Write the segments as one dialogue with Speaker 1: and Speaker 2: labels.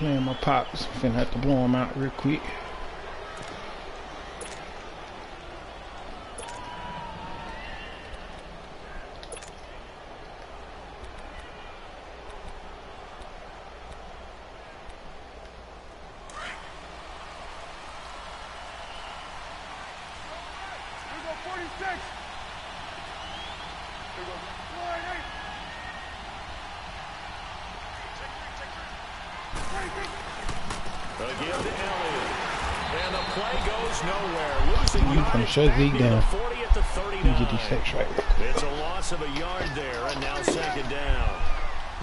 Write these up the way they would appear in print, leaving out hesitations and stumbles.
Speaker 1: playing my pops. Finna have to blow him out real quick. Shut Zeke down. Get these sacks right.
Speaker 2: It's a loss of a yard there, and now second down.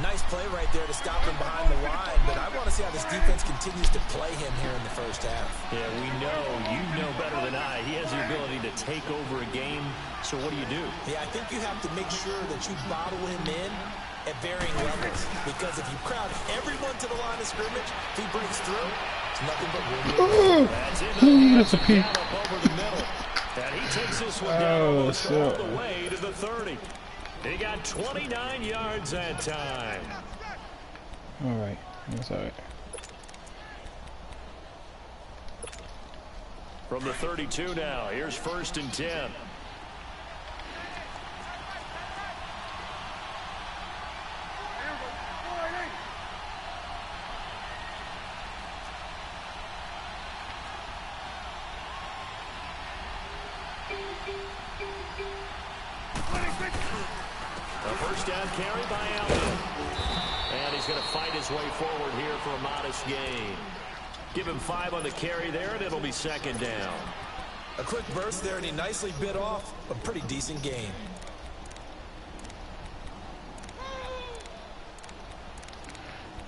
Speaker 3: Nice play right there to stop him behind the line, but I want to see how this defense continues to play him here in the first half.
Speaker 2: Yeah, we know, you know better than I, he has the ability to take over a game, so what do you do?
Speaker 3: Yeah, I think you have to make sure that you bottle him in at varying levels, because if you crowd everyone to the line of scrimmage, if he breaks through, it's nothing but room.
Speaker 2: That's it. That's a pick. Over the middle. And he takes this one down almost all the way to the 30. He got 29 yards that time.
Speaker 1: All right. That's all right.
Speaker 2: From the 32 now, here's 1st and 10. Carry by Allen. And he's going to fight his way forward here for a modest gain. Give him 5 on the carry there, and it'll be second down.
Speaker 3: A quick burst there, and he nicely bit off a pretty decent gain.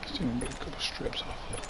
Speaker 1: Still gonna get a couple strips off of it.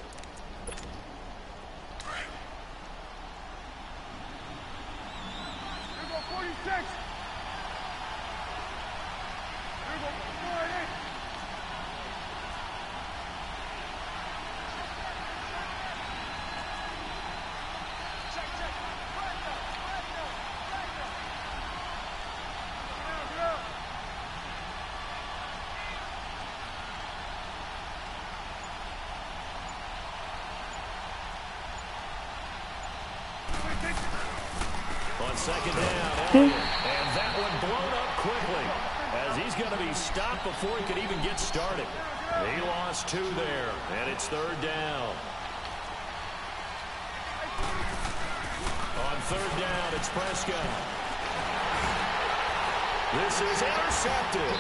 Speaker 2: Second down, and that one blown up quickly as he's going to be stopped before he could even get started. He lost 2 there, and it's 3rd down. On 3rd down, it's Prescott. This is intercepted.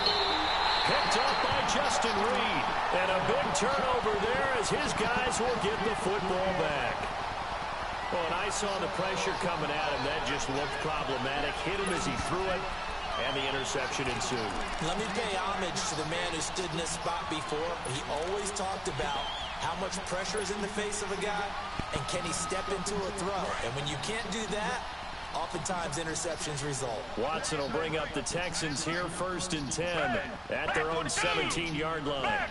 Speaker 2: Picked up by Justin Reed, and a big turnover there as his guys will get the football back. Well, and I saw the pressure coming at him. That just looked problematic. Hit him as he threw it, and the interception ensued.
Speaker 3: Let me pay homage to the man who stood in this spot before. He always talked about how much pressure is in the face of a guy, and can he step into a throw. And when you can't do that, oftentimes interceptions result.
Speaker 2: Watson will bring up the Texans here, 1st and 10 at their own 17-yard line.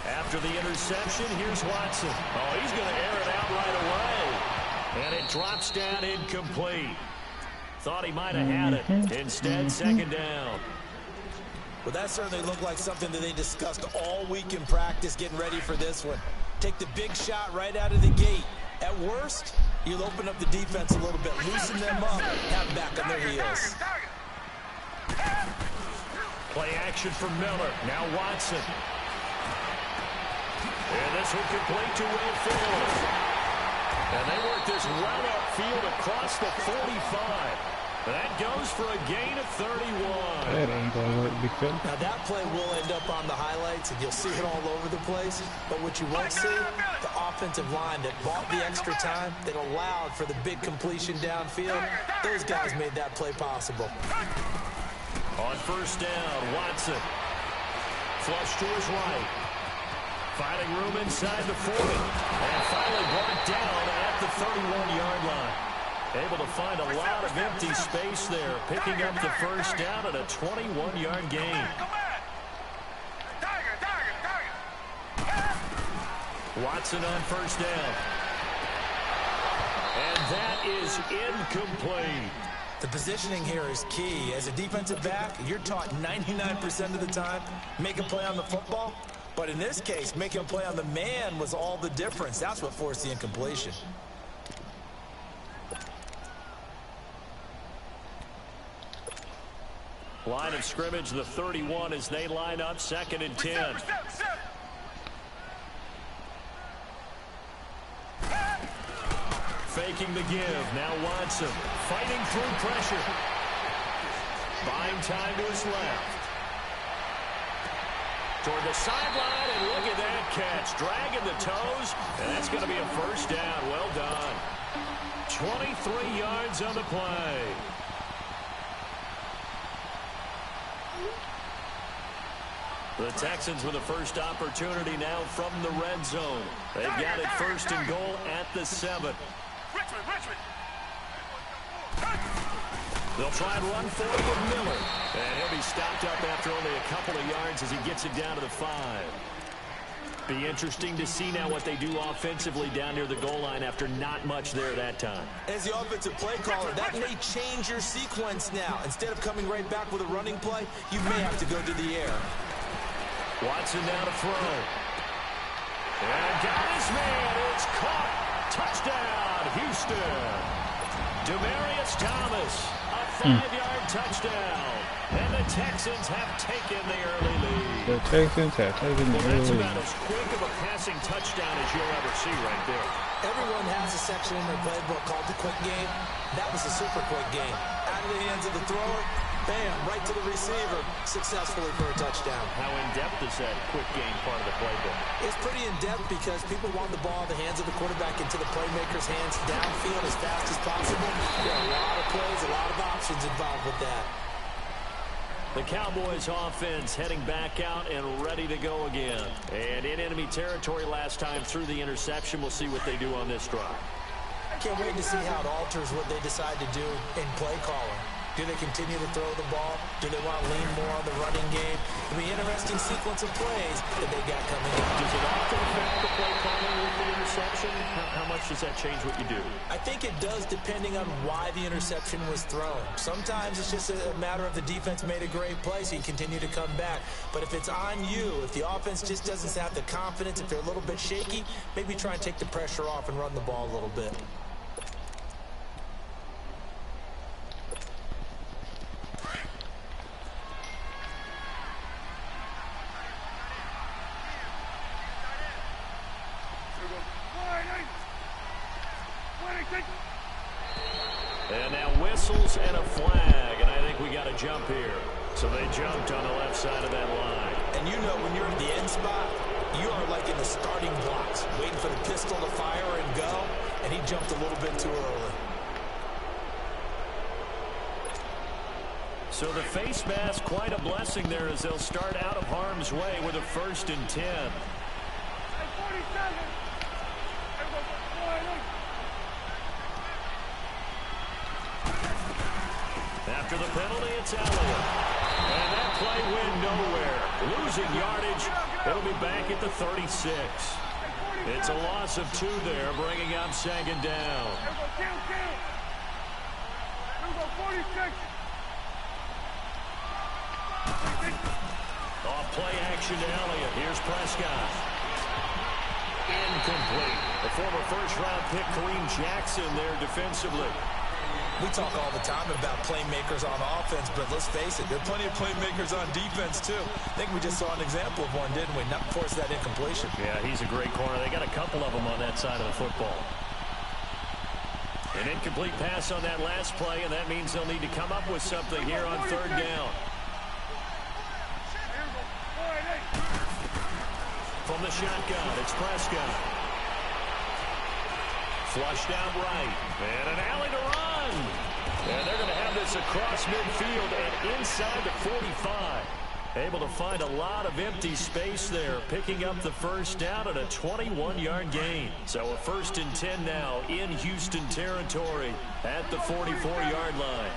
Speaker 2: After the interception, here's Watson. Oh, he's going to air it out right away. And it drops down incomplete. Thought he might have had it. Instead, second down.
Speaker 3: Well, that certainly looked like something that they discussed all week in practice getting ready for this one. Take the big shot right out of the gate. At worst, you'll open up the defense a little bit, loosen them up, have them back on their heels.
Speaker 2: Play action from Miller. Now Watson. And this one complete to Will Phillips. And they work this well upfield across the 45. That goes for a gain of 31.
Speaker 1: That ain't going to work, big fella.
Speaker 3: Now that play will end up on the highlights, and you'll see it all over the place. But what you won't see, the offensive line that bought the extra time, that allowed for the big completion downfield. Those guys made that play possible.
Speaker 2: On 1st down, Watson. Flush to his right. Finding room inside the 40. And finally brought down at the 31-yard line. Able to find a lot of empty space there. Picking up the 1st down at a 21-yard gain. Watson on 1st down. And that is incomplete.
Speaker 3: The positioning here is key. As a defensive back, you're taught 99% of the time, make a play on the football. But in this case, making a play on the man was all the difference. That's what forced the incompletion.
Speaker 2: Line of scrimmage, the 31 as they line up, 2nd and 10. Faking the give. Now Watson fighting through pressure. Buying time to his left. Toward the sideline, and look at that catch. Dragging the toes, and that's going to be a first down. Well done. 23 yards on the play. The Texans with a first opportunity now from the red zone. They've got it 1st and goal at the 7. They'll try and run forward with Miller. And he'll be stopped up after only a couple of yards as he gets it down to the 5. Be interesting to see now what they do offensively down near the goal line after not much there that time.
Speaker 3: As the offensive play caller, that may change your sequence now. Instead of coming right back with a running play, you may have to go to the air.
Speaker 2: Watson now to throw. And got his man. It's caught. Touchdown, Houston. Demaryius Thomas, a 5-yard touchdown. And the Texans have taken the early lead.
Speaker 1: The Texans have taken the early
Speaker 2: That's
Speaker 1: lead.
Speaker 2: about as quick of a passing touchdown as you'll ever see right there.
Speaker 3: Everyone has a section in their playbook called the quick game. That was a super quick game. Out of the hands of the thrower, bam, right to the receiver, successfully for a touchdown.
Speaker 2: How in-depth is that quick game part of the playbook?
Speaker 3: It's pretty in-depth because people want the ball in the hands of the quarterback into the playmaker's hands downfield as fast as possible. There are a lot of plays, a lot of options involved with that.
Speaker 2: The Cowboys offense heading back out and ready to go again. And in enemy territory last time through the interception. We'll see what they do on this drive.
Speaker 3: Can't wait to see how it alters what they decide to do in play calling. Do they continue to throw the ball? Do they want to lean more on the running game? It'll be an interesting sequence of plays that they got coming up.
Speaker 2: Does it often affect the play calling with the interception? How much does that change what you do?
Speaker 3: I think it does depending on why the interception was thrown. Sometimes it's just a matter of the defense made a great play, so you continue to come back. But if it's on you, if the offense just doesn't have the confidence, if they're a little bit shaky, maybe try and take the pressure off and run the ball a little bit.
Speaker 2: And now whistles and a flag, and I think we got a jump here. So they jumped on the left side of that line.
Speaker 3: And you know when you're at the end spot, you are like in the starting blocks, waiting for the pistol to fire and go, and he jumped a little bit too early.
Speaker 2: So the face mask, quite a blessing there as they'll start out of harm's way with a 1st and 10. After the penalty, it's Elliott. And that play went nowhere. Losing yardage. It'll be back at the 36. It's a loss of 2 there, bringing up 2nd down. Off play action to Elliott. Here's Prescott. Incomplete. The former first-round pick, Kareem Jackson, there defensively.
Speaker 3: We talk all the time about playmakers on offense, but let's face it, there are plenty of playmakers on defense, too. I think we just saw an example of one, didn't we? Not force that incompletion.
Speaker 2: Yeah, he's a great corner. They got a couple of them on that side of the football. An incomplete pass on that last play, and that means they'll need to come up with something here on 3rd down. From the shotgun, it's Prescott. Flushed out right. And an alley to run. And they're going to have this across midfield and inside the 45. Able to find a lot of empty space there, picking up the 1st down at a 21-yard gain. So a 1st and 10 now in Houston territory at the 44-yard line.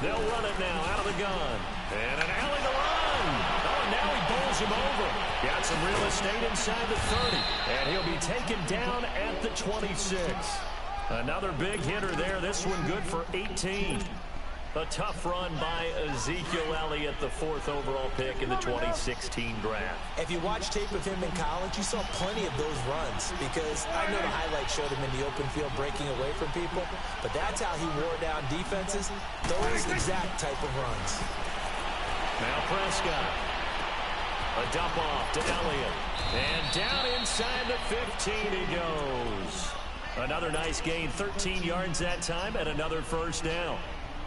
Speaker 2: They'll run it now out of the gun. And an alley to run. Oh, now he bowls him over. Got some real estate inside the 30. And he'll be taken down at the 26. Another big hitter there. This one good for 18. A tough run by Ezekiel Elliott, the 4th overall pick in the 2016 draft.
Speaker 3: If you watch tape of him in college, you saw plenty of those runs because I know the highlights showed him in the open field breaking away from people, but that's how he wore down defenses, those exact type of runs.
Speaker 2: Now Prescott. A dump off to Elliott. And down inside the 15 he goes. Another nice gain, 13 yards that time, and another first down.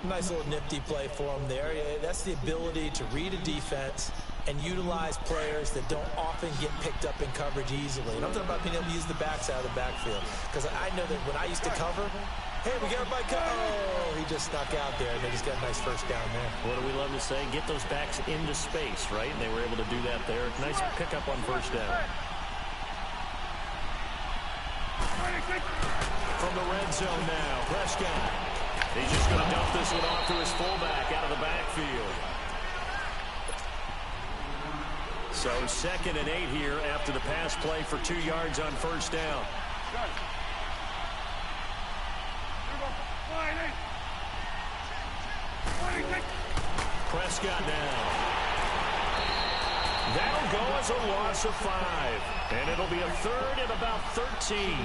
Speaker 3: Nice little nifty play for him there. That's the ability to read a defense and utilize players that don't often get picked up in coverage easily. And I'm talking about being able to use the backside of the backfield. Because I know that when I used to cover, hey, we got everybody cover. Oh, he just snuck out there, and they just got a nice first down there.
Speaker 2: What do we love to say? Get those backs into space, right? And they were able to do that there. Nice pickup on first down. From the red zone now, Prescott. He's just going to dump this one off to his fullback out of the backfield. So 2nd and 8 here after the pass play for 2 yards on first down. Prescott now. That'll go as a loss of 5. And it'll be a 3rd and about 13.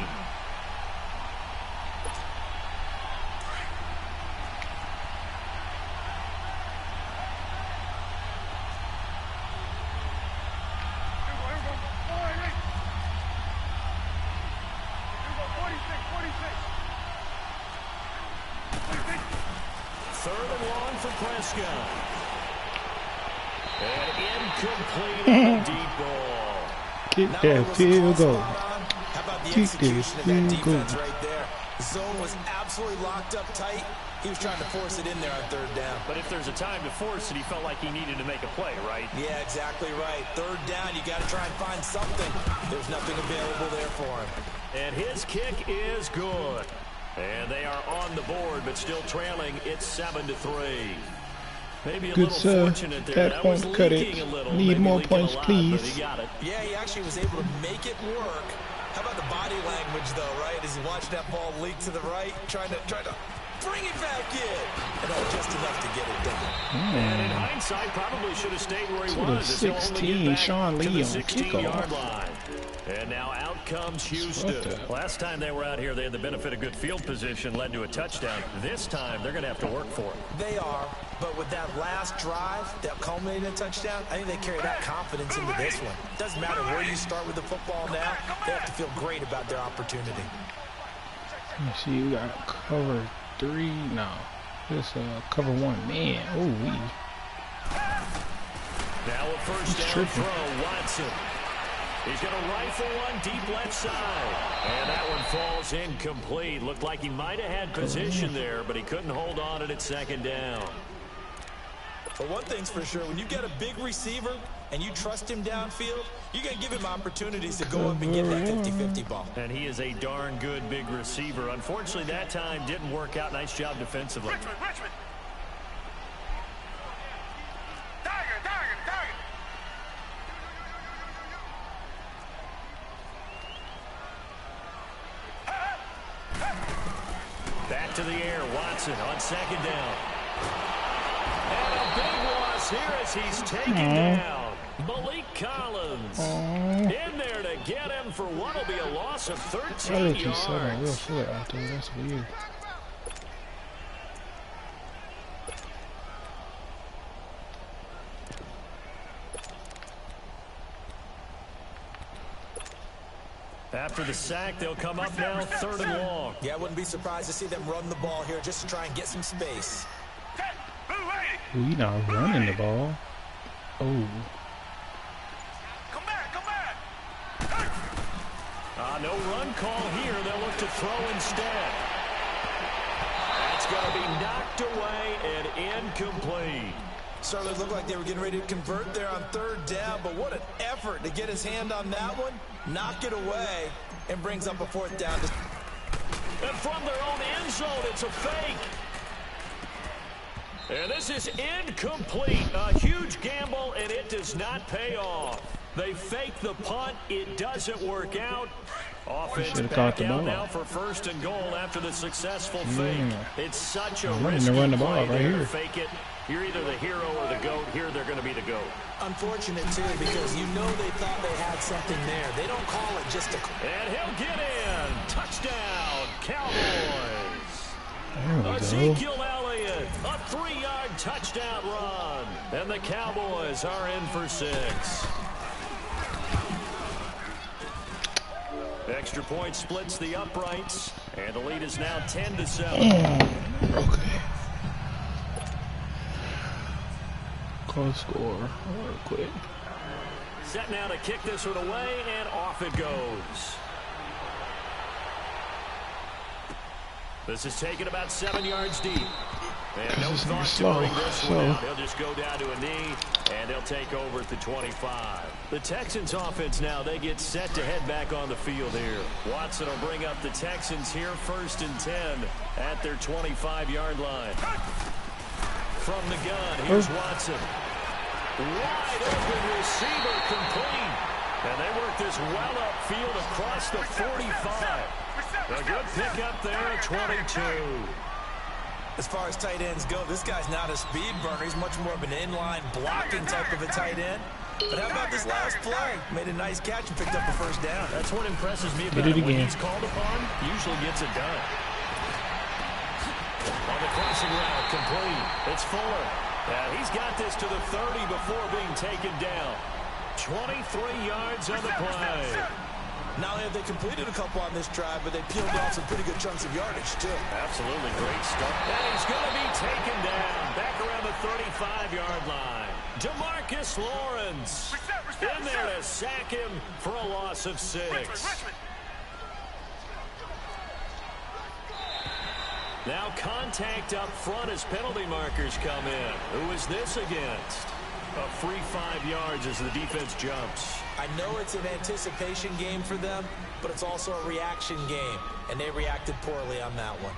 Speaker 1: Kick that field goal.
Speaker 3: How about the execution of that defense right there? Zone was absolutely locked up tight. He was trying to force it in there on 3rd down.
Speaker 2: But if there's a time to force it, he felt like he needed to make a play, right?
Speaker 3: Yeah, exactly right. 3rd down, you got to try and find something. There's nothing available there for him.
Speaker 2: And his kick is good. And they are on the board, but still trailing. It's 7-3. Maybe a
Speaker 1: good
Speaker 2: little fortunate there.
Speaker 1: That point cut it. Need more points, please.
Speaker 3: Yeah, he actually was able to make it work. How about the body language, though, right? As he watched that ball leak to the right, trying to bring it back in. And that was just enough to get it done.
Speaker 2: And in hindsight, probably should have stayed where he was.
Speaker 1: 16, Sean Lee on kickoff.
Speaker 2: Line. And now out comes Houston. Last time they were out here, they had the benefit of good field position, led to a touchdown. This time, they're going to have to work for it.
Speaker 3: They are, but with that last drive that culminated in a touchdown, I think they carry that confidence into this one. Doesn't matter where you start with the football now, they have to feel great about their opportunity.
Speaker 1: Let me see, we got cover 3. No, this cover 1. Man, oh,
Speaker 2: now a first down throw, Watson. He's going to rifle one deep left side. And that one falls incomplete. Looked like he might have had position there, but he couldn't hold on it at 2nd down.
Speaker 3: But one thing's for sure, when you get a big receiver and you trust him downfield, you're going to give him opportunities to go up and get that 50-50 ball.
Speaker 2: And he is a darn good big receiver. Unfortunately, that time didn't work out. Nice job defensively.
Speaker 4: Richmond.
Speaker 2: Back to the air, Watson on 2nd down. And a big loss here as he's taken down. Malik Collins in there to get him for what will be a loss of 13 yards.
Speaker 1: Real foot out there. That's weird.
Speaker 2: After the sack, they'll come up now 3rd and long.
Speaker 3: Yeah, I wouldn't be surprised to see them run the ball here just to try and get some space.
Speaker 1: We not running the ball. Oh.
Speaker 4: Come back.
Speaker 2: No run call here. They'll look to throw instead. That's going to be knocked away and incomplete.
Speaker 3: Certainly looked like they were getting ready to convert there on 3rd down, but what an effort to get his hand on that one, knock it away, and brings up a 4th down.
Speaker 2: And from their own end zone, it's a fake. And this is incomplete. A huge gamble, and it does not pay off. They fake the punt. It doesn't work out. Offense
Speaker 1: Should've
Speaker 2: back
Speaker 1: caught the
Speaker 2: out
Speaker 1: ball.
Speaker 2: now for 1st and goal after the successful fake. It's such a
Speaker 1: I'm
Speaker 2: risky
Speaker 1: gonna run the ball
Speaker 2: play
Speaker 1: right
Speaker 2: there
Speaker 1: here.
Speaker 2: to fake it. You're either the hero or the GOAT. Here they're going to be the GOAT.
Speaker 3: Unfortunate, too, because you know they thought they had something there. They don't call it just a...
Speaker 2: And he'll get in. Touchdown, Cowboys.
Speaker 1: There we go.
Speaker 2: Ezekiel Elliott, a 3-yard touchdown run. And the Cowboys are in for 6. Extra point splits the uprights, and the lead is now 10-7.
Speaker 1: Okay. Close score. Real quick.
Speaker 2: Set now to kick this one away, and off it goes. This is taken about 7 yards deep. And no
Speaker 1: This is
Speaker 2: thought to
Speaker 1: slow,
Speaker 2: bring this
Speaker 1: slow.
Speaker 2: one out. He'll just go down to a knee, and they'll take over at the 25. The Texans offense now, they get set to head back on the field here. Watson will bring up the Texans here 1st and 10 at their 25-yard line. From the gun, here's Watson. Wide open receiver complete. And they work this well upfield across the 45. A good pickup there at 22.
Speaker 3: As far as tight ends go, this guy's not a speed burner. He's much more of an inline blocking type of a tight end. But how about this last play? Made a nice catch and picked up the 1st down.
Speaker 2: That's what impresses me about him. When he's called upon, he usually gets it done. On the crossing route, complete. It's Fuller. He's got this to the 30 before being taken down. 23 yards on the play.
Speaker 3: Not only have they completed a couple on this drive, but they peeled off some pretty good chunks of yardage, too.
Speaker 2: Absolutely great start. And he's going to be taken down back around the 35-yard line. DeMarcus Lawrence in there to sack him for a loss of 6. Now contact up front as penalty markers come in. Who is this against? A free 5 yards as the defense jumps.
Speaker 3: I know it's an anticipation game for them, but it's also a reaction game, and they reacted poorly on that one.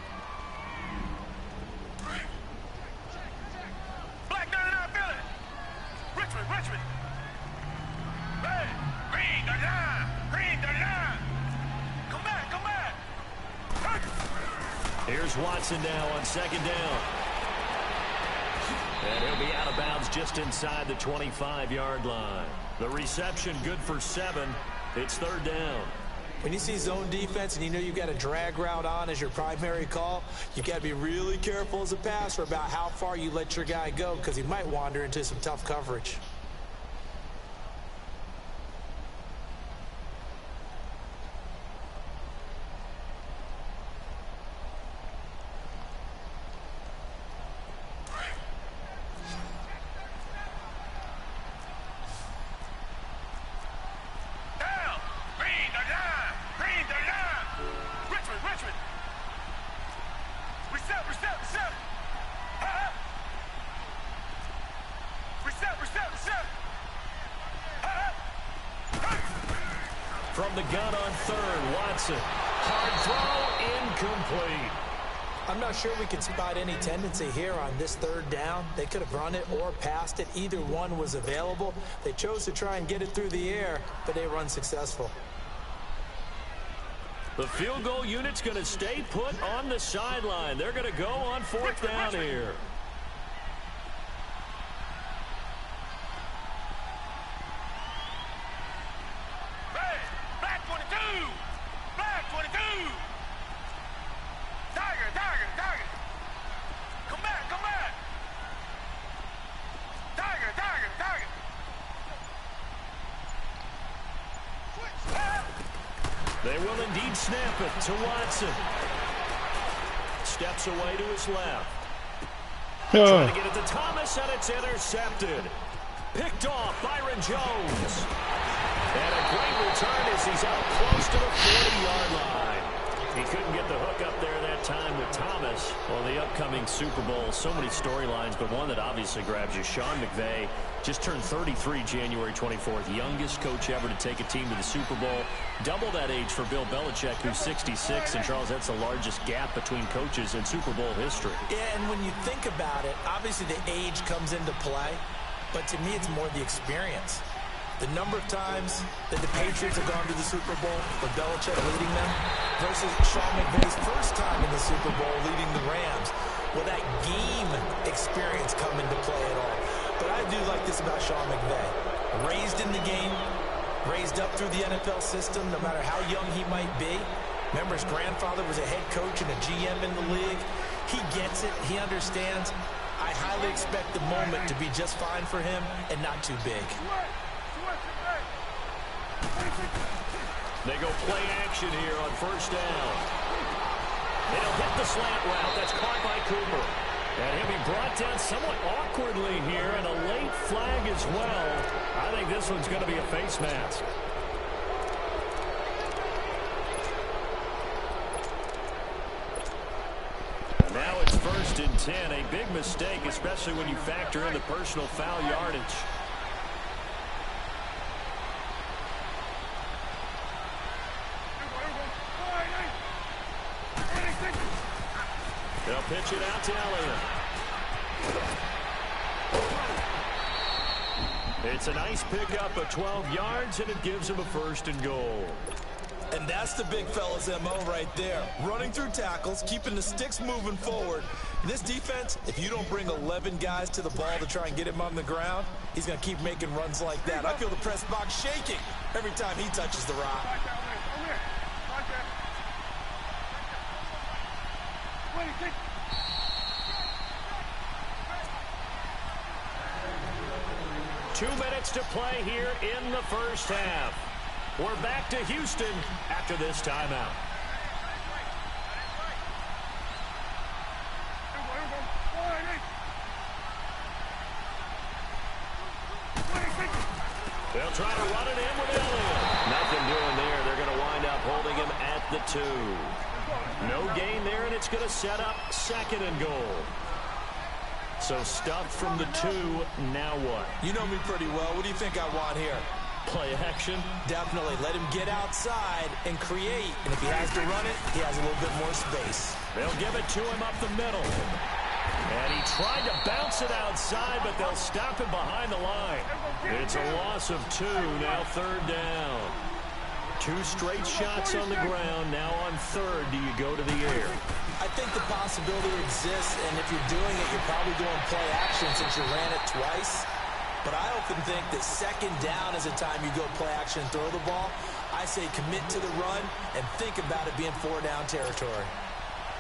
Speaker 4: Black 99 Philly. Richmond. Hey, green 39. Come back.
Speaker 2: Here's Watson now on 2nd down. And he'll be out of bounds just inside the 25-yard line. The reception good for 7. It's 3rd down.
Speaker 3: When you see zone defense and you know you've got a drag route on as your primary call, you got to be really careful as a passer about how far you let your guy go because he might wander into some tough coverage.
Speaker 2: From the gun on 3rd, Watson. Hard throw, incomplete.
Speaker 3: I'm not sure we can spot any tendency here on this 3rd down. They could have run it or passed it. Either one was available. They chose to try and get it through the air, but they were unsuccessful.
Speaker 2: The field goal unit's going to stay put on the sideline. They're going to go on 4th down here. They will indeed snap it to Watson. Steps away to his left. Trying to get it to Thomas, and it's intercepted. Picked off Byron Jones. And a great return as he's out close to the 40-yard line. He couldn't get the hook up there that time with Thomas. Well, the upcoming Super Bowl, so many storylines, but one that obviously grabs you. Sean McVay just turned 33 January 24th. Youngest coach ever to take a team to the Super Bowl. Double that age for Bill Belichick, who's 66. And, Charles, that's the largest gap between coaches in Super Bowl history.
Speaker 3: Yeah, and when you think about it, obviously the age comes into play. But to me, it's more the experience. The number of times that the Patriots have gone to the Super Bowl with Belichick leading them versus Sean McVay's first time in the Super Bowl leading the Rams. Will that game experience come into play at all? But I do like this about Sean McVay. Raised in the game, raised up through the NFL system, no matter how young he might be. Remember, his grandfather was a head coach and a GM in the league. He gets it. He understands. I highly expect the moment to be just fine for him and not too big.
Speaker 2: They go play action here on first down. And he'll hit the slant route. That's caught by Cooper. And he'll be brought down somewhat awkwardly here, and a late flag as well. I think this one's going to be a face mask. And now it's 1st and 10. A big mistake, especially when you factor in the personal foul yardage. They'll pitch it out to Elliott. It's a nice pickup of 12 yards, and it gives him a 1st and goal.
Speaker 3: And that's the big fella's MO right there. Running through tackles, keeping the sticks moving forward. This defense, if you don't bring 11 guys to the ball to try and get him on the ground, he's going to keep making runs like that. I feel the press box shaking every time he touches the rock.
Speaker 2: 2 minutes to play here in the first half. We're back to Houston after this timeout. They'll try to run it in with Elliott. Nothing doing there. They're going to wind up holding him at the 2. No gain there, and it's going to set up 2nd and goal. So stuffed from the 2, now what?
Speaker 3: You know me pretty well. What do you think I want here?
Speaker 2: Play action?
Speaker 3: Definitely. Let him get outside and create. And if he has to run it, he has a little bit more space.
Speaker 2: They'll give it to him up the middle. And he tried to bounce it outside, but they'll stop him behind the line. It's a loss of 2, now 3rd down. 2 straight shots on the ground. Now on 3rd, do you go to the air?
Speaker 3: I think the possibility exists, and if you're doing it, you're probably doing play action since you ran it twice. But I often think that 2nd down is a time you go play action and throw the ball. I say commit to the run and think about it being 4-down territory.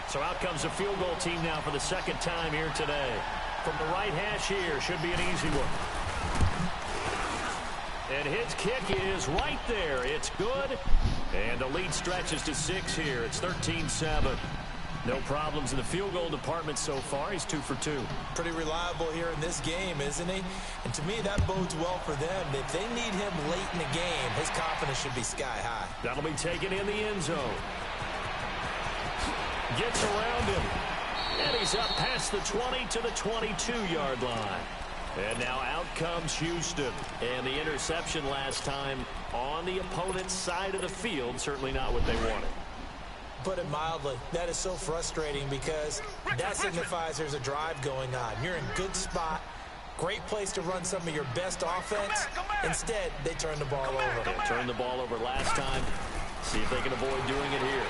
Speaker 2: So out comes a field goal team now for the 2nd time here today. From the right hash here, should be an easy one. And his kick is right there. It's good. And the lead stretches to 6 here. It's 13-7. No problems in the field goal department so far. He's 2 for 2.
Speaker 3: Pretty reliable here in this game, isn't he? And to me, that bodes well for them. If they need him late in the game, his confidence should be sky high.
Speaker 2: That'll be taken in the end zone. Gets around him. And he's up past the 20 to the 22-yard line. And now out comes Houston. And the interception last time on the opponent's side of the field. Certainly not what they wanted.
Speaker 3: Put it mildly, that is so frustrating because that signifies there's a drive going on. You're in good spot. Great place to run some of your best offense. Instead, they turn the ball over.
Speaker 2: They turned the ball over last time. See if they can avoid doing it here.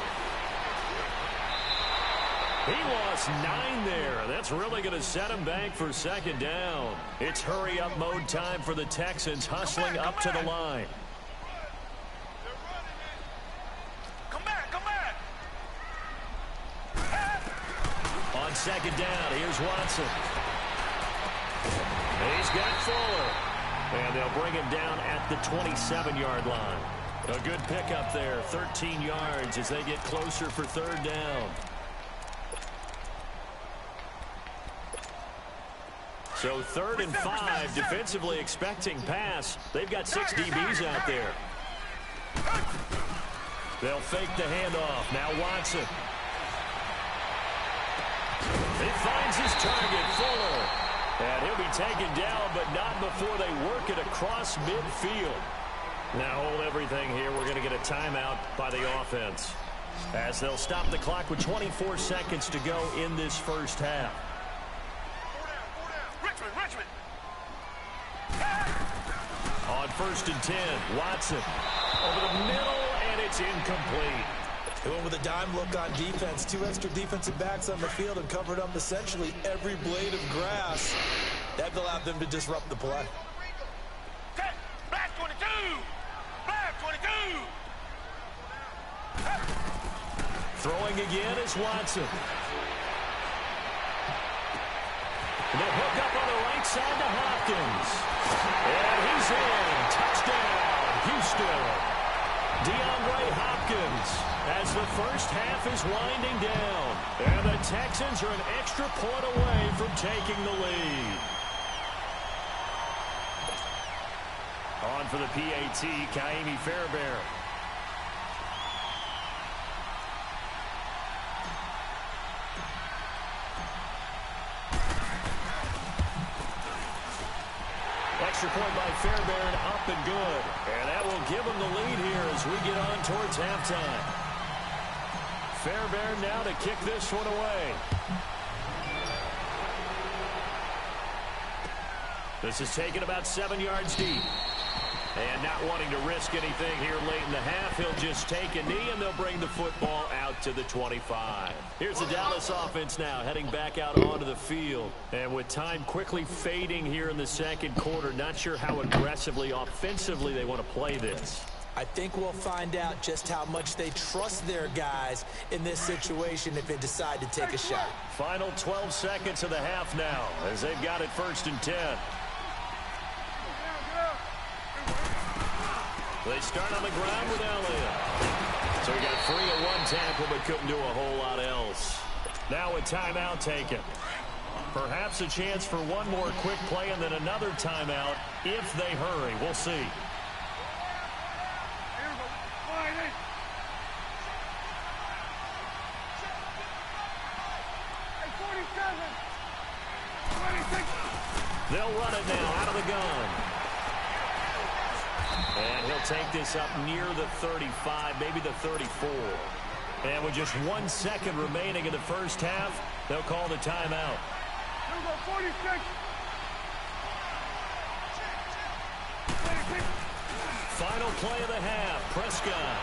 Speaker 2: He lost 9 there. That's really going to set him back for 2nd down. It's hurry-up mode time for the Texans, hustling up to the line. On 2nd down, here's Watson. He's got Fuller. And they'll bring him down at the 27-yard line. A good pickup there, 13 yards as they get closer for 3rd down. So 3rd and 5, defensively expecting pass. They've got 6 DBs out there. They'll fake the handoff. Now Watson. He finds his target, Fuller. And he'll be taken down, but not before they work it across midfield. Now hold everything here. We're going to get a timeout by the offense, as they'll stop the clock with 24 seconds to go in this first half. On first and 10. Watson over the middle, and it's incomplete.
Speaker 3: They went with a dime look on defense. 2 extra defensive backs on the field and covered up essentially every blade of grass. That allowed them to disrupt the play.
Speaker 4: Black 22! Black 22!
Speaker 2: Throwing again is Watson. The hook up on the right side to Hopkins. And he's in. Touchdown, Houston. DeAndre Hopkins as the first half is winding down. And the Texans are an extra point away from taking the lead. On for the PAT, Ka'imi Fairbairn. Extra point by Fairbairn, up and good. And that will give them the lead here as we get on towards halftime. Fairbairn now to kick this one away. This is taken about 7 yards deep. And not wanting to risk anything here late in the half, he'll just take a knee and they'll bring the football out to the 25. Here's the Dallas offense now heading back out onto the field. And with time quickly fading here in the second quarter, not sure how aggressively, offensively they want to play this.
Speaker 3: I think we'll find out just how much they trust their guys in this situation if they decide to take a shot.
Speaker 2: Final 12 seconds of the half now as they've got it first and 10. They start on the ground with Elliott. So he got free at one tackle but couldn't do a whole lot else. Now a timeout taken. Perhaps a chance for one more quick play and then another timeout if they hurry. We'll see. They'll run it now out of the gun. And he'll take this up near the 35, maybe the 34. And with just 1 second remaining in the first half, they'll call the timeout.
Speaker 4: 46.
Speaker 2: Final play of the half, Prescott.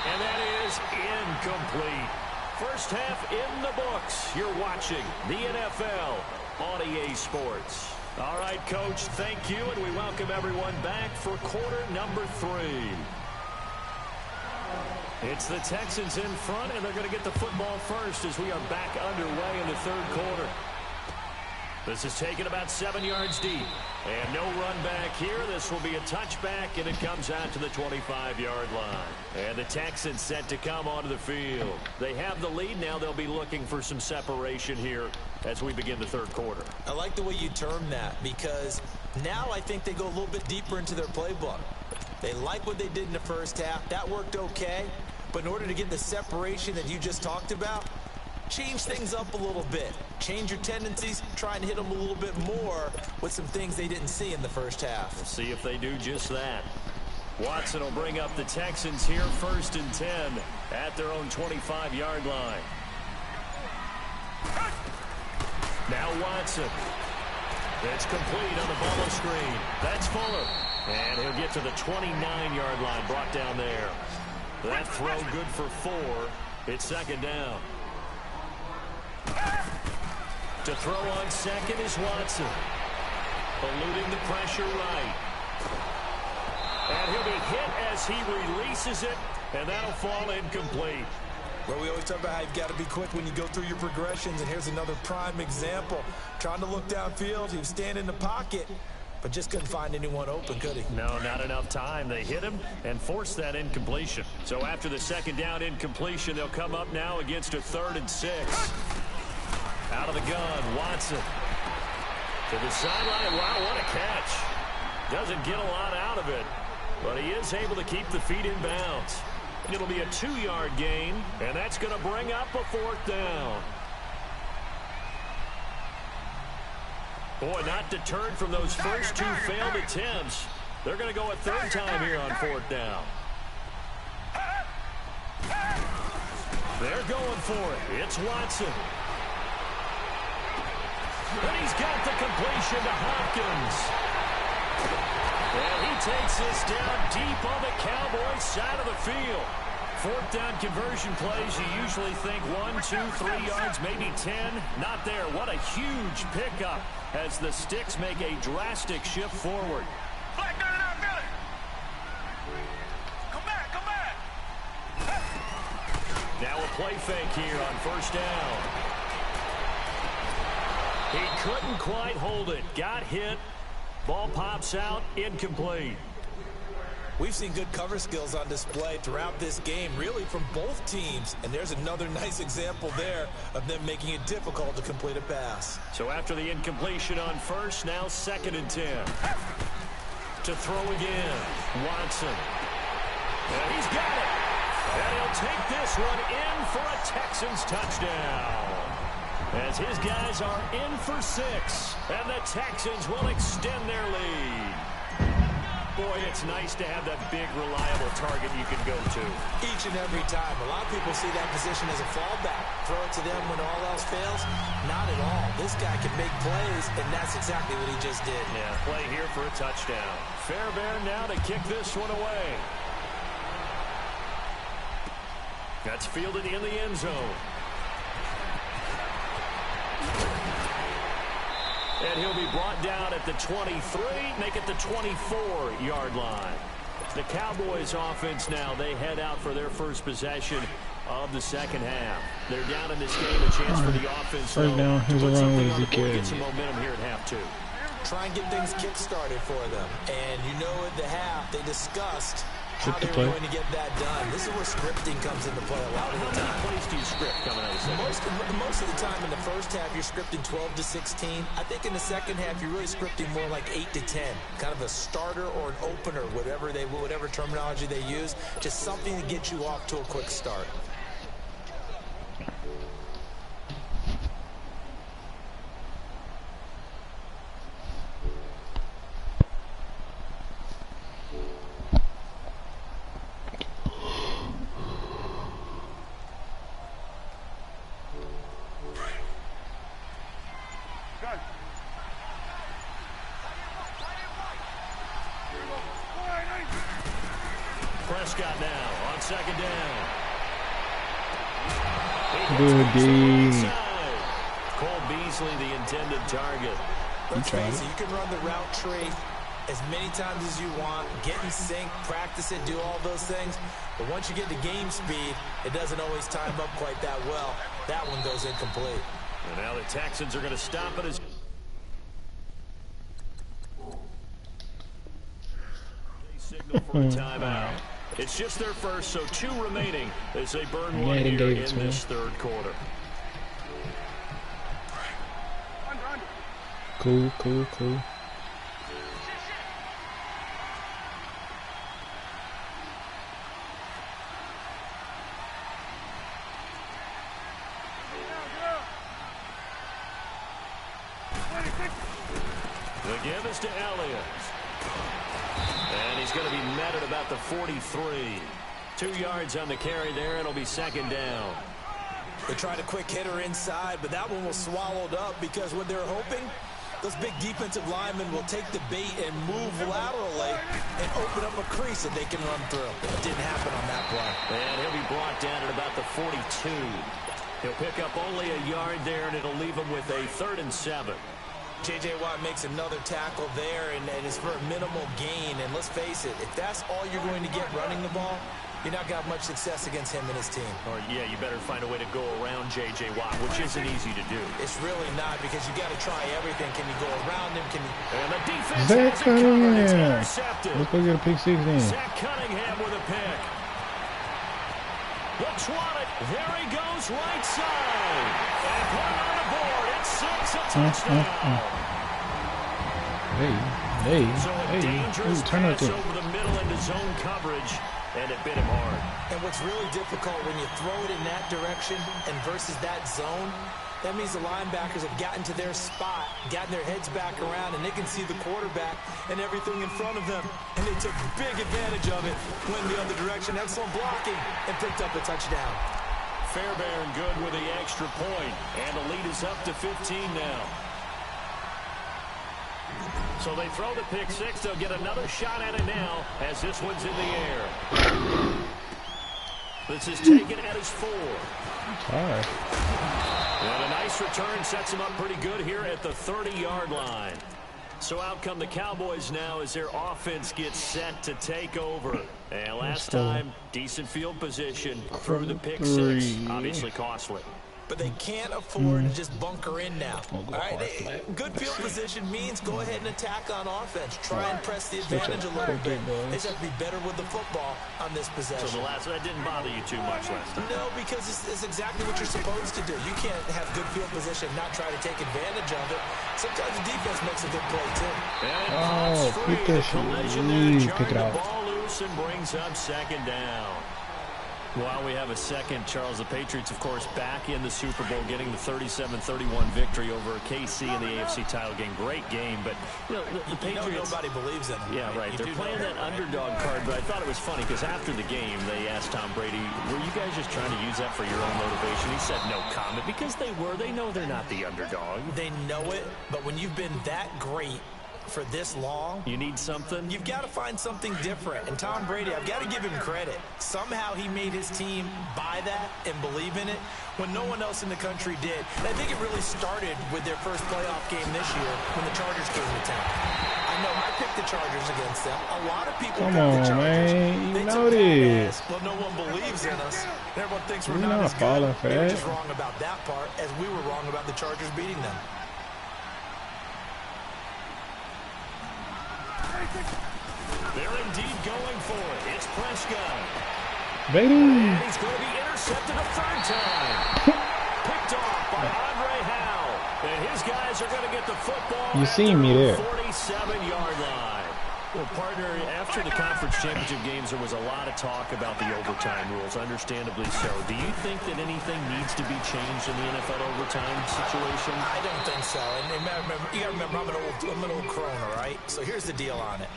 Speaker 2: And that is incomplete. First half in the books. You're watching the NFL on EA Sports. All right, Coach, thank you, and we welcome everyone back for quarter number 3. It's the Texans in front, and they're going to get the football first as we are back underway in the third quarter. This is taken about 7 yards deep. And no run back here. This will be a touchback, and it comes out to the 25-yard line. And the Texans set to come onto the field. They have the lead now. They'll be looking for some separation here as we begin the third quarter.
Speaker 3: I like the way you term that because now I think they go a little bit deeper into their playbook. They like what they did in the first half. That worked okay. But in order to get the separation that you just talked about, change things up a little bit. Change your tendencies, try and hit them a little bit more with some things they didn't see in the first half.
Speaker 2: We'll see if they do just that. Watson will bring up the Texans here first and 10 at their own 25-yard line. Now Watson. It's complete on the bubble screen. That's Fuller. And he'll get to the 29-yard line, brought down there. That throw good for 4. It's second down. To throw on second is Watson. Eluding the pressure right. And he'll be hit as he releases it, and that'll fall incomplete.
Speaker 3: Well, we always talk about how you've got to be quick when you go through your progressions, and here's another prime example. Trying to look downfield, he was standing in the pocket, but just couldn't find anyone open, could he?
Speaker 2: No, not enough time. They hit him and forced that incompletion. So after the second down incompletion, they'll come up now against a 3rd and 6. Out of the gun, Watson. To the sideline. Wow, what a catch. Doesn't get a lot out of it, but he is able to keep the feet in bounds. It'll be a 2-yard gain, and that's going to bring up a 4th down. Boy, not deterred from those first 2 failed attempts. They're going to go a 3rd time here on 4th down. They're going for it. It's Watson. And he's got the completion to Hopkins. takes this down deep on the Cowboys side of the field. Fourth down conversion plays, you usually think 1, 2, 3 yards, maybe 10. Not there. What a huge pickup as the Sticks make a drastic shift forward.
Speaker 4: Black 99 Billy. Come back, come back.
Speaker 2: Now a play fake here on first down. He couldn't quite hold it. Got hit. Ball pops out. Incomplete.
Speaker 3: We've seen good cover skills on display throughout this game, really from both teams. And there's another nice example there of them making it difficult to complete a pass.
Speaker 2: So after the incompletion on first, now 2nd and 10. To throw again. Watson. And he's got it. And he'll take this one in for a Texans touchdown. As his guys are in for 6. And the Texans will extend their lead. Boy, it's nice to have that big, reliable target you can go to.
Speaker 3: Each and every time. A lot of people see that position as a fallback. Throw it to them when all else fails. Not at all. This guy can make plays, and that's exactly what he just did.
Speaker 2: Yeah, play here for a touchdown. Fairbairn now to kick this one away. That's fielded in the end zone. And he'll be brought down at the 23, make it the 24-yard line. The Cowboys offense now, they head out for their first possession of the second half. They're down in this game, a chance for the offense
Speaker 1: First down, here's a run with Ezekiel.
Speaker 2: Get some momentum here at half 2.
Speaker 3: Try and get things kick-started for them. And you know at the half, they discussed how they were going to get that done. This is where scripting comes into play a lot of the time.
Speaker 2: How many plays do you script coming out of the second?
Speaker 3: Most of the time in the first half, you're scripting 12 to 16. I think in the second half, you're really scripting more like 8 to 10. Kind of a starter or an opener, whatever terminology they use. Just something to get you off to a quick start.
Speaker 2: Prescott now on second down.
Speaker 1: Good D.
Speaker 2: Cole Beasley, the intended target.
Speaker 3: Let's face it, you can run the route tree as many times as you want, get in sync, practice it, do all those things. But once you get to game speed, it doesn't always time up quite that well. That one goes incomplete.
Speaker 2: And now the Texans are going to stop it as they signal for a timeout. It's just their first, so 2 remaining as they burn one here in this third quarter.
Speaker 1: Cool.
Speaker 2: The give is to Elliott. And he's going to be met at about the 43. 2 yards on the carry there. It'll be second down.
Speaker 3: They tried a quick hitter inside, but that one was swallowed up because what they're hoping, those big defensive linemen will take the bait and move laterally and open up a crease that they can run through. It didn't happen on that play.
Speaker 2: And he'll be brought down at about the 42. He'll pick up only a yard there, and it'll leave him with a 3rd and 7.
Speaker 3: J.J. Watt makes another tackle there, and it's for a minimal gain. And let's face it, if that's all you're going to get running the ball, you're not going to have much success against him and his team.
Speaker 2: Or, yeah, you better find a way to go around J.J. Watt, which isn't easy to do.
Speaker 3: It's really not, because you got to try everything. Can you go around him? Can you...
Speaker 2: And the defense
Speaker 1: Zach
Speaker 2: has it covered. It's
Speaker 1: Cunningham.
Speaker 2: intercepted.
Speaker 1: Let's go get a pick 6 then.
Speaker 2: Zach Cunningham with a pick. Looks want it. There he goes, right side. And put it on the board. It's 6, a touchdown.
Speaker 1: Hey.
Speaker 2: So a dangerous
Speaker 1: turn
Speaker 2: pass
Speaker 1: out
Speaker 2: over the middle into zone coverage, and it bit him hard.
Speaker 3: And what's really difficult when you throw it in that direction and versus that zone, that means the linebackers have gotten to their spot, gotten their heads back around, and they can see the quarterback and everything in front of them. And they took big advantage of it, went the other direction, excellent blocking, and picked up a touchdown.
Speaker 2: Fairbairn good with the extra point, and the lead is up to 15 now. So they throw the pick six. They'll get another shot at it now as this one's in the air. This is taken at his 4.
Speaker 1: Sorry.
Speaker 2: And a nice return sets him up pretty good here at the 30-yard line. So out come the Cowboys now as their offense gets set to take over. And last time, decent field position through the pick six. Obviously costly.
Speaker 3: But they can't afford to just bunker in now. All right, good field position means go ahead and attack on offense. Try and press the advantage a little bit. They just have to be better with the football on this possession.
Speaker 2: So that didn't bother you too much last time?
Speaker 3: No, because it's exactly what you're supposed to do. You can't have good field position and not try to take advantage of it. Sometimes the defense makes a good play, too.
Speaker 1: Oh, pick that shit. Pick it out.
Speaker 2: Ball loose and brings up second down. While we have a second, Charles, the Patriots, of course, back in the Super Bowl, getting the 37-31 victory over KC in the AFC title game. Great game, but the Patriots...
Speaker 3: nobody believes in them.
Speaker 2: Yeah, right. They're playing that underdog card, but I thought it was funny because after the game, they asked Tom Brady, were you guys just trying to use that for your own motivation? He said no comment because they were. They know they're not the underdog.
Speaker 3: They know it, but when you've been that great for this long,
Speaker 2: you need something. You've
Speaker 3: got to find something different. And Tom Brady, I've got to give him credit. Somehow he made his team buy that and believe in it when no one else in the country did. And I think it really started with their first playoff game this year when the Chargers came to town. I know I picked the Chargers against them. A lot of people picked the Chargers.
Speaker 1: Man, you know this.
Speaker 3: Well, no one believes in us. Everyone thinks we're not as good. They were just wrong about that part, as we were wrong about the Chargers beating them.
Speaker 2: They're indeed going for it. It's Prescott.
Speaker 1: Baby.
Speaker 2: And he's going to be intercepted a third time. Picked off by Andre Howe. And his guys are going to get the football.
Speaker 1: You seen me there.
Speaker 2: 47-yard line. Well, partner, after the conference championship games, there was a lot of talk about the overtime rules, understandably so. Do you think that anything needs to be changed in the NFL overtime situation?
Speaker 3: I don't think so. And you got to remember, I'm an old crone, all right? So here's the deal on it.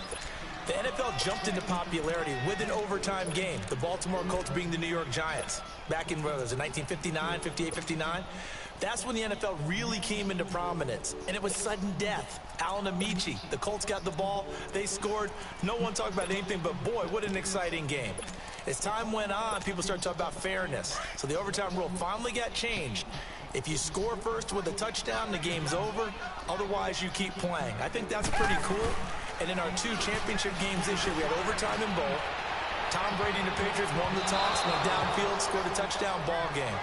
Speaker 3: The NFL jumped into popularity with an overtime game. The Baltimore Colts being the New York Giants. Back in, what was it, 1959, 58, 59? That's when the NFL really came into prominence, and it was sudden death. Alan Amici, the Colts got the ball, they scored. No one talked about anything, but boy, what an exciting game. As time went on, people started talking about fairness, so the overtime rule finally got changed. If you score first with a touchdown, the game's over. Otherwise, you keep playing. I think that's pretty cool. And in our 2 championship games this year, we had overtime in both. Tom Brady and the Patriots won the toss, went downfield, scored a touchdown, ball game.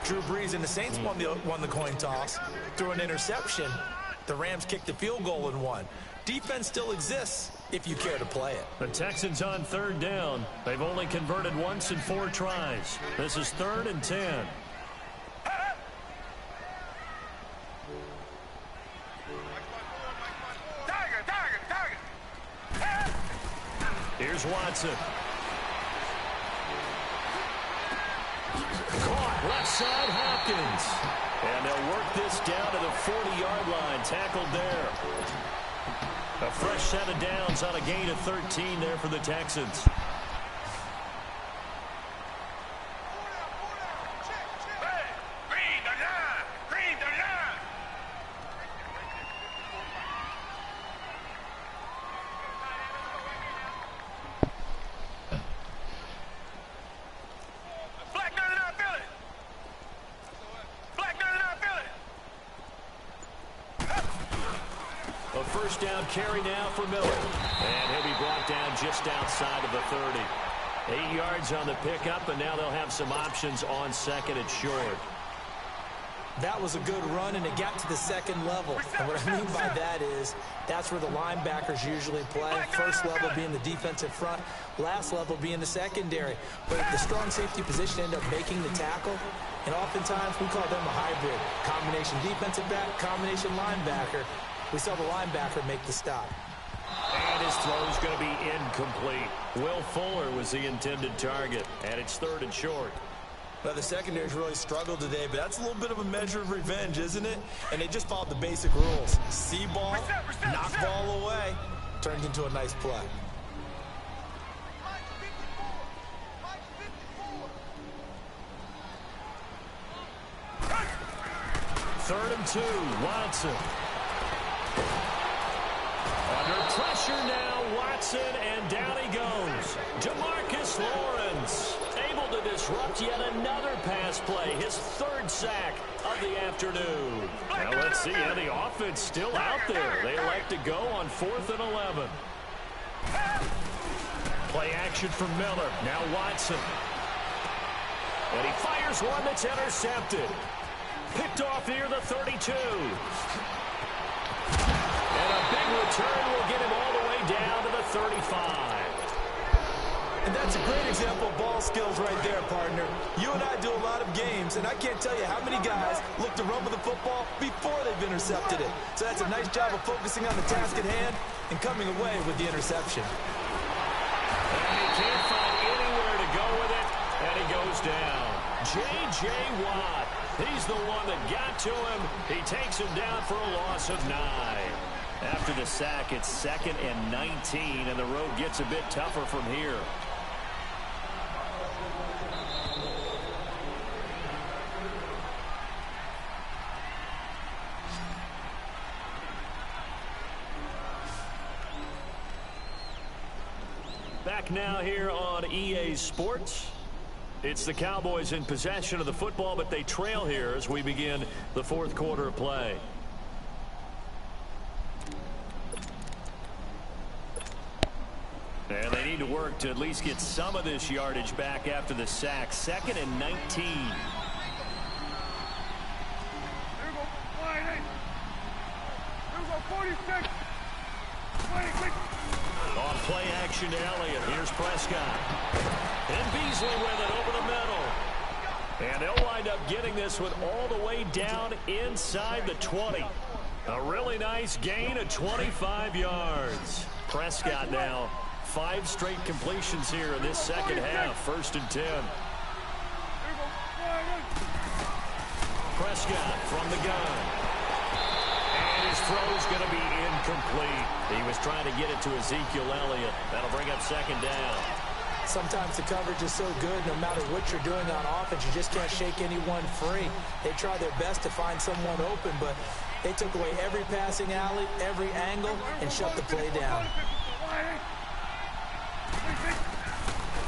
Speaker 3: Drew Brees and the Saints won the coin toss, threw an interception. The Rams kicked the field goal and won. Defense still exists if you care to play it.
Speaker 2: The Texans on third down. They've only converted once in 4 tries. This is 3rd and 10. Here's Watson. Caught left side Hopkins. And they'll work this down to the 40-yard line. Tackled there. A fresh set of downs on a gain of 13 there for the Texans. Down carry now for Miller. And he'll be brought down just outside of the 30. 8 yards on the pickup, and now they'll have some options on 2nd and short.
Speaker 3: That was a good run, and it got to the 2nd level. And what I mean by that is that's where the linebackers usually play. First level being the defensive front, last level being the secondary. But the strong safety position ended up making the tackle, and oftentimes we call them a hybrid. Combination defensive back, combination linebacker. We saw the linebacker make the stop.
Speaker 2: And his throw is going to be incomplete. Will Fuller was the intended target, and it's 3rd and short.
Speaker 3: Well, the secondary's really struggled today, but that's a little bit of a measure of revenge, isn't it? And they just followed the basic rules. See ball, knock ball away, turns into a nice play. Third and 2, Watson.
Speaker 2: Pressure now, Watson, and down he goes. DeMarcus Lawrence able to disrupt yet another pass play, his third sack of the afternoon. Now let's see how the offense still out there. They elect to go on 4th and 11. Play action from Miller. Now Watson. And he fires one that's intercepted. Picked off near the 32. And a big return will get him all the way down to the 35.
Speaker 3: And that's a great example of ball skills right there, partner. You and I do a lot of games, and I can't tell you how many guys look to run with the football before they've intercepted it. So that's a nice job of focusing on the task at hand and coming away with the interception.
Speaker 2: And he can't find anywhere to go with it, and he goes down. J.J. Watt, he's the one that got to him. He takes him down for a loss of 9. After the sack, it's 2nd and 19, and the road gets a bit tougher from here. Back now here on EA Sports. It's the Cowboys in possession of the football, but they trail here as we begin the 4th quarter of play. And they need to work to at least get some of this yardage back after the sack. 2nd and 19. On play action to Elliott. Here's Prescott. And Beasley with it over the middle. And they'll wind up getting this one all the way down inside the 20. A really nice gain of 25 yards. Prescott now 5 straight completions here in this second half. 1st and 10. Prescott from the gun. And his throw's going to be incomplete. He was trying to get it to Ezekiel Elliott. That'll bring up 2nd down.
Speaker 3: Sometimes the coverage is so good, no matter what you're doing on offense, you just can't shake anyone free. They try their best to find someone open, but they took away every passing alley, every angle, and shut the play down.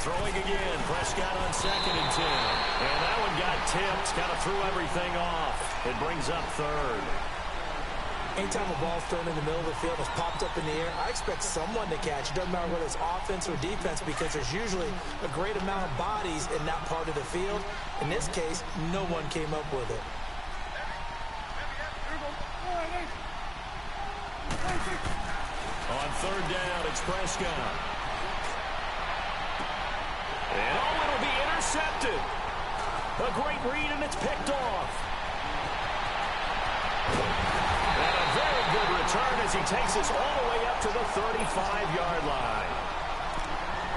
Speaker 2: Throwing again, Prescott on 2nd and 10. And that one got tipped, kind of threw everything off. It brings up 3rd.
Speaker 3: Anytime a ball's thrown in the middle of the field, it's popped up in the air, I expect someone to catch. It doesn't matter whether it's offense or defense, because there's usually a great amount of bodies in that part of the field. In this case, no one came up with it.
Speaker 2: On 3rd down, it's Prescott. And it'll be intercepted. A great read, and it's picked off. And a very good return as he takes us all the way up to the 35-yard line.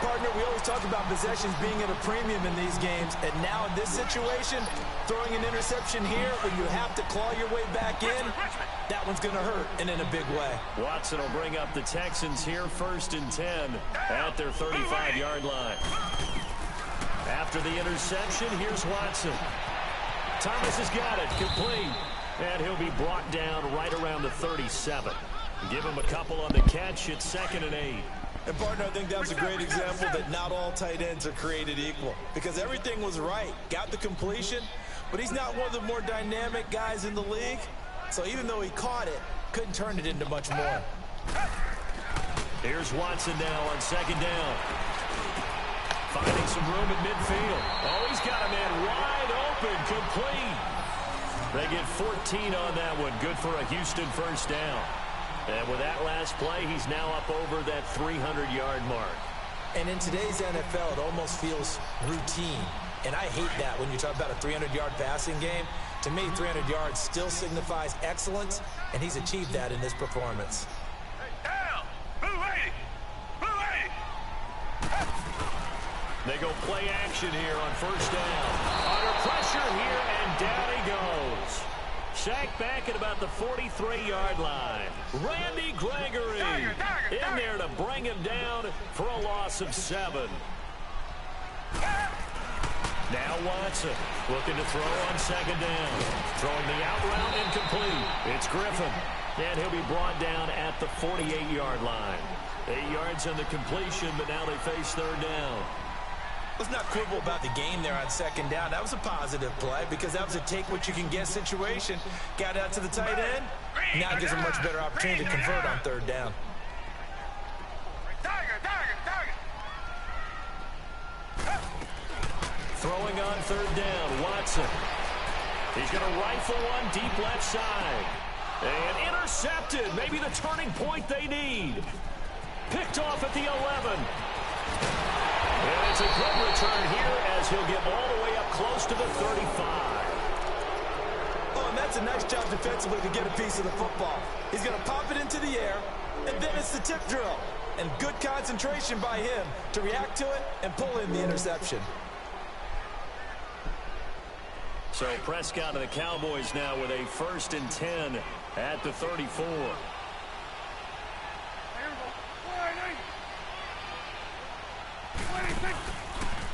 Speaker 3: Partner, we always talk about possessions being at a premium in these games, and now in this situation, throwing an interception here when you have to claw your way back in, that one's going to hurt, and in a big way. Watson will bring up the Texans here 1st and 10 at their 35-yard line. After the interception, here's Watson. Thomas has got it, complete. And he'll be brought down right around the 37. Give him a couple on the catch. It's 2nd and 8. And, partner, I think that's a great example that not all tight ends are created equal. Because everything was right. Got the completion, but he's not one of the more dynamic guys in the league. So even though he caught it, couldn't turn it into much more. Here's Watson now on 2nd down. Finding some room at midfield. Oh, he's got a man wide open, complete. They get 14 on that one. Good for a Houston 1st down. And with that last play, he's now up over that 300-yard mark. And in today's NFL, it almost feels routine. And I hate that when you talk about a 300-yard passing game. To me, 300 yards still signifies excellence, and he's achieved that in this performance. They go play action here on 1st down. Under pressure here, and down he goes. Sacked back at about the 43-yard line. Randy Gregory in there to bring him down for a loss of 7. Now Watson looking to throw on 2nd down. Throwing the out route incomplete. It's Griffin.
Speaker 2: And he'll be brought down at the 48-yard line. 8 yards on the completion, but now they face third down.
Speaker 3: Let's not quibble about the game there on second down. That was a positive play because that was a take-what-you-can-get situation. Got out to the tight end. Now it gives a much better opportunity to convert on third down.
Speaker 2: Throwing on third down, Watson. He's going to rifle one deep left side. And intercepted. Maybe the turning point they need. Picked off at the 11. And it's a good return here as he'll get all the way up close to the 35.
Speaker 3: Oh, and that's a nice job defensively to get a piece of the football. He's going to pop it into the air, and then it's the tip drill. And good concentration by him to react to it and pull in the interception.
Speaker 2: So Prescott and the Cowboys now with a 1st and 10 at the 34.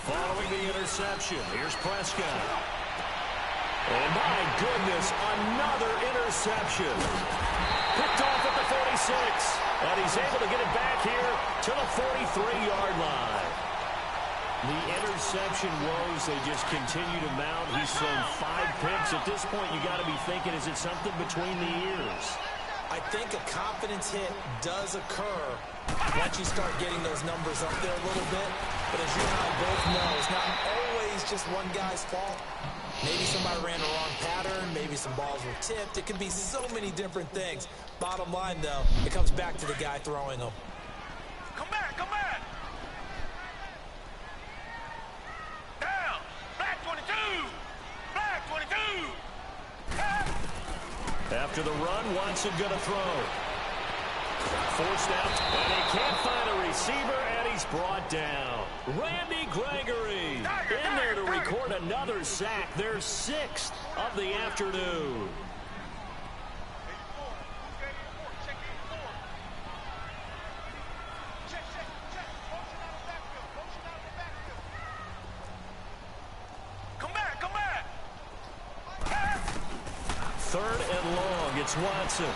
Speaker 2: Following the interception, here's Prescott. And my goodness, another interception. Picked off at the 46. And he's able to get it back here to the 43-yard line. The interception woes, they just continue to mount. He's thrown 5 picks. At this point, you got to be thinking, is it something between the ears?
Speaker 3: I think a confidence hit does occur once you start getting those numbers up there a little bit. But as you and I both know, it's not always just one guy's fault. Maybe somebody ran the wrong pattern. Maybe some balls were tipped. It can be so many different things. Bottom line, though, it comes back to the guy throwing them.
Speaker 4: Come back, come back. Down. Black 22. Black 22.
Speaker 2: After the run, Watson going to throw. Forced out, and he can't find a receiver, and he's brought down. Randy Gregory in there to record another sack, their 6th of the afternoon.
Speaker 4: Come back, come back.
Speaker 2: 3rd and long, it's Watson.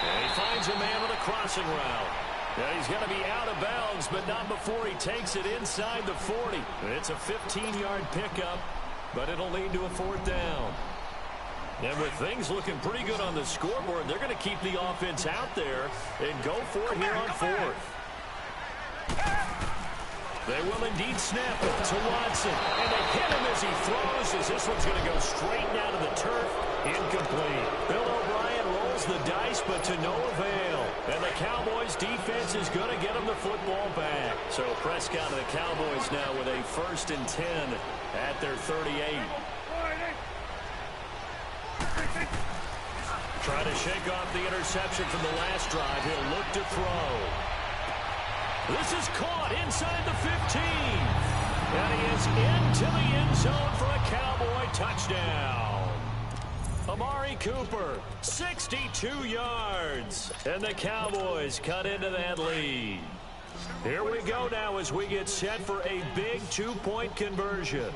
Speaker 2: And he finds a man with a crossing route. Now he's going to be out of bounds, but not before he takes it inside the 40. It's a 15-yard pickup, but it'll lead to a 4th down. And with things looking pretty good on the scoreboard, they're going to keep the offense out there and go for it here on 4th. They will indeed snap it to Watson. And they hit him as he throws, as this one's going to go straight down to the turf. Incomplete. Bill O'Brien rolls the dice, but to no avail. And the Cowboys defense is going to get him the football back. So Prescott and the Cowboys now with a 1st and 10 at their 38. Trying to shake off the interception from the last drive. He'll look to throw. This is caught inside the 15. And he is into the end zone for a Cowboy touchdown. Amari Cooper, 62 yards. And the Cowboys cut into that lead. Here we go now as we get set for a big 2-point conversion.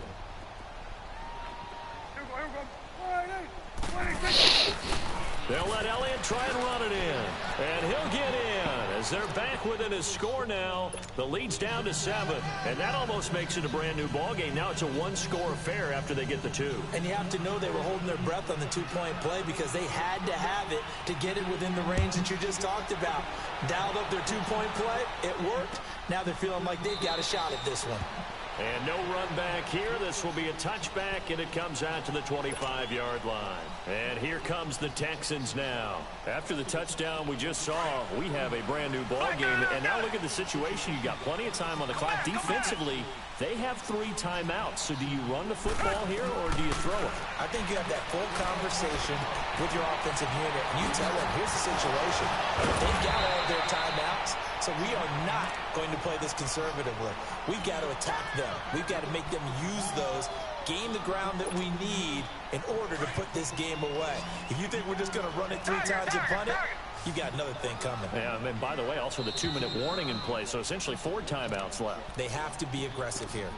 Speaker 2: They'll let Elliott try and run it in. And he'll get in as they're back within a score now. The lead's down to 7. And that almost makes it a brand new ball game. Now it's a 1-score affair after they get the 2.
Speaker 3: And you have to know they were holding their breath on the 2-point play because they had to have it to get it within the range that you just talked about. Dialed up their 2-point play. It worked. Now they're feeling like they've got a shot at this one.
Speaker 2: And no run back here. This will be a touchback, and it comes out to the 25-yard line. And here comes the Texans now. After the touchdown we just saw, we have a brand-new ball game. And now look at the situation. You got plenty of time on the clock. Defensively, they have 3 timeouts. So do you run the football here, or do you throw it?
Speaker 3: I think you have that full conversation with your offensive unit. And you tell them, here's the situation. They've got all of their timeouts. So we are not going to play this conservatively. We've got to attack them. We've got to make them use those, gain the ground that we need in order to put this game away. If you think we're just going to run it 3 times and punt it, you got another thing coming.
Speaker 2: Yeah, and by the way, also the 2-minute warning in play, so essentially 4 timeouts left.
Speaker 3: They have to be aggressive here.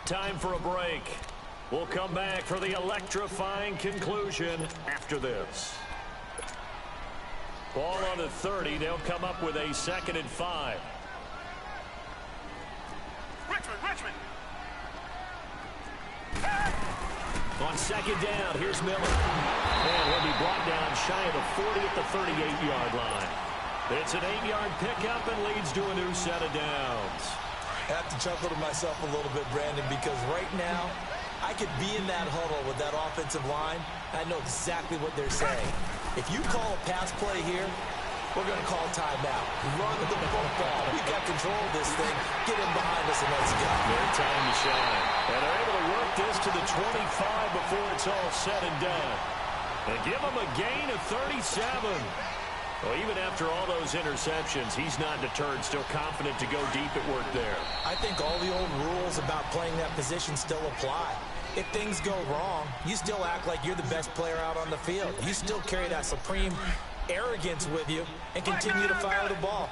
Speaker 2: Time for a break. We'll come back for the electrifying conclusion after this. Ball on the 30. They'll come up with a 2nd and 5.
Speaker 4: Richmond.
Speaker 2: On 2nd down, here's Miller. And he'll be brought down shy of the 40 at the 38-yard line. It's an 8-yard pickup and leads to a new set of downs.
Speaker 3: I have to chuckle to myself a little bit, Brandon, because right now I could be in that huddle with that offensive line. I know exactly what they're saying. If you call a pass play here, we're going to call timeout. Run the football. We got control of this thing. Get him behind us and let's go.
Speaker 2: Their time to shine. And they're able to work this to the 25 before it's all said and done. And give him a gain of 37. Well, even after all those interceptions, he's not deterred, still confident to go deep at work there.
Speaker 3: I think all the old rules about playing that position still apply. If things go wrong, you still act like you're the best player out on the field. You still carry that supreme arrogance with you and continue to fire the ball.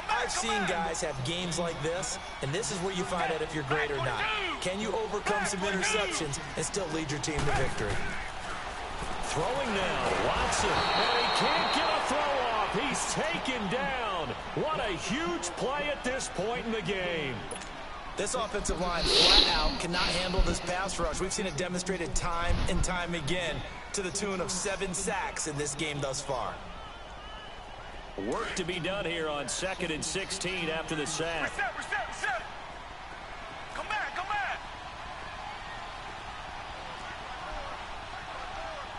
Speaker 3: I've seen guys have games like this, and this is where you find out if you're great or not. Can you overcome some interceptions and still lead your team to victory?
Speaker 2: Throwing now, Watson, and he can't get a throw off. He's taken down. What a huge play at this point in the game.
Speaker 3: This offensive line flat out cannot handle this pass rush. We've seen it demonstrated time and time again to the tune of 7 sacks in this game thus far.
Speaker 2: Work to be done here on 2nd and 16 after the sack.
Speaker 4: Reset. Come back.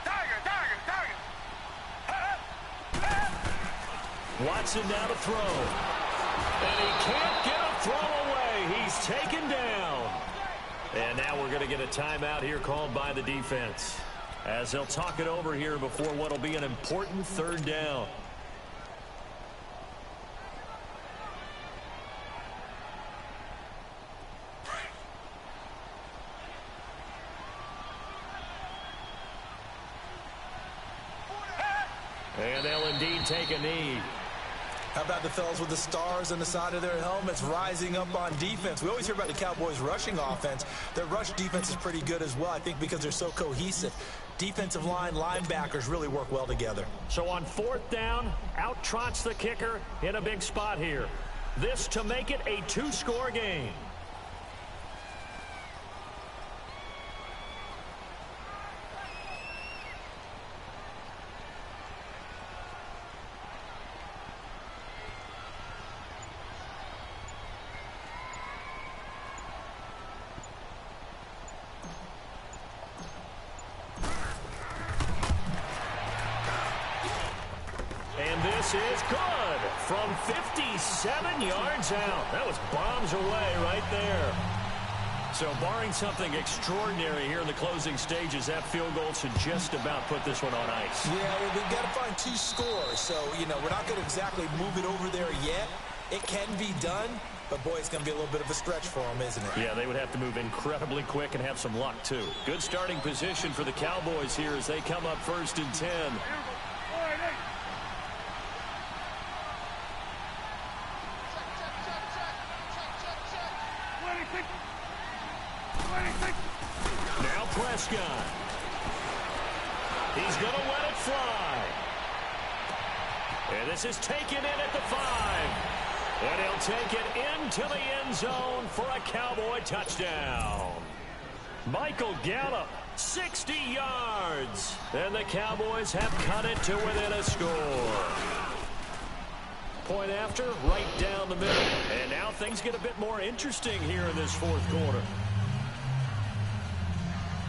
Speaker 4: Tiger.
Speaker 2: Watson now to throw. And he can't get a throw away. He's taken down. And now we're going to get a timeout here called by the defense, as they'll talk it over here before what will be an important 3rd down. And they'll indeed take a knee.
Speaker 3: How about the fellas with the stars on the side of their helmets rising up on defense? We always hear about the Cowboys' rushing offense. Their rush defense is pretty good as well, I think, because they're so cohesive. Defensive line, linebackers really work well together.
Speaker 2: So on 4th down, out trots the kicker in a big spot here. This to make it a 2-score game. Is good from 57 yards out. That was bombs away right there. So barring something extraordinary here in the closing stages, that field goal should just about put this one on ice.
Speaker 3: Yeah, well, we've got to find 2 scores. So, we're not going to exactly move it over there yet. It can be done, but boy, it's going to be a little bit of a stretch for them, isn't it?
Speaker 2: Yeah, they would have to move incredibly quick and have some luck, too. Good starting position for the Cowboys here as they come up 1st and 10. Now Prescott. He's going to let it fly. And this is taken in at the 5. And he'll take it into the end zone for a Cowboy touchdown. Michael Gallup, 60 yards. And the Cowboys have cut it to within a score. Point after, right down the middle. And now things get a bit more interesting here in this 4th quarter.